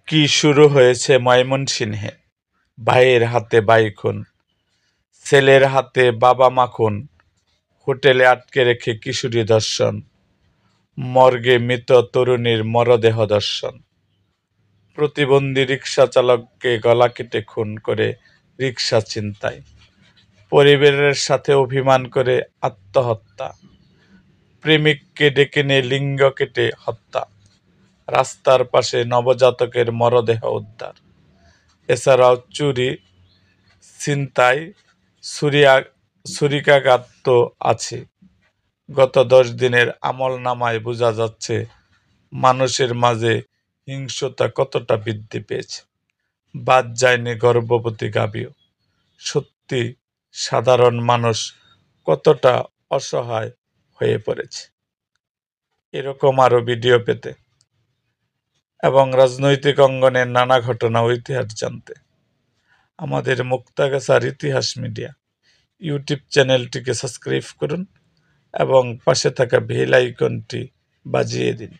কি শুরু হয়েছে ময়মনসিংহে? ভাইয়ের হাতে ভাই খুন, ছেলের হাতে বাবা মা খুন, হোটেলে আটকে রেখে কিশোরী ধর্ষণ, মর্গে মৃত তরুণীর মরদেহ দর্শন, প্রতিবন্ধী রিকশা চালককে গলা কেটে খুন করে রিকশা ছিনতাই, পরিবারের সাথে অভিমান করে আত্মহত্যা, প্রেমিককে ডেকে নিয়ে লিঙ্গ কেটে হত্যা, রাস্তার পাশে নবজাতকের মরদেহ উদ্ধার। এছাড়াও চুরি, ছিনতাই, ছুরিকাঘাত তো আছে। গত 10 দিনের আমলনামায় বোঝা যাচ্ছে মানুষের মাঝে হিংস্রতা কতটা বৃদ্ধি পেয়েছে। বাদ যায়নি গর্ভবতী গাভীও। সত্যি সাধারণ মানুষ কতটা অসহায় হয়ে পড়েছে। এরকম আরো ভিডিও পেতে এবং রাজনৈতিক অঙ্গনের নানা ঘটনা ও ইতিহাস জানতে আমাদের মুক্তাগাছার ইতিহাস মিডিয়া ইউটিউব চ্যানেলটিকে সাবস্ক্রাইব করুন এবং পাশে থাকা বেল আইকনটি বাজিয়ে দিন।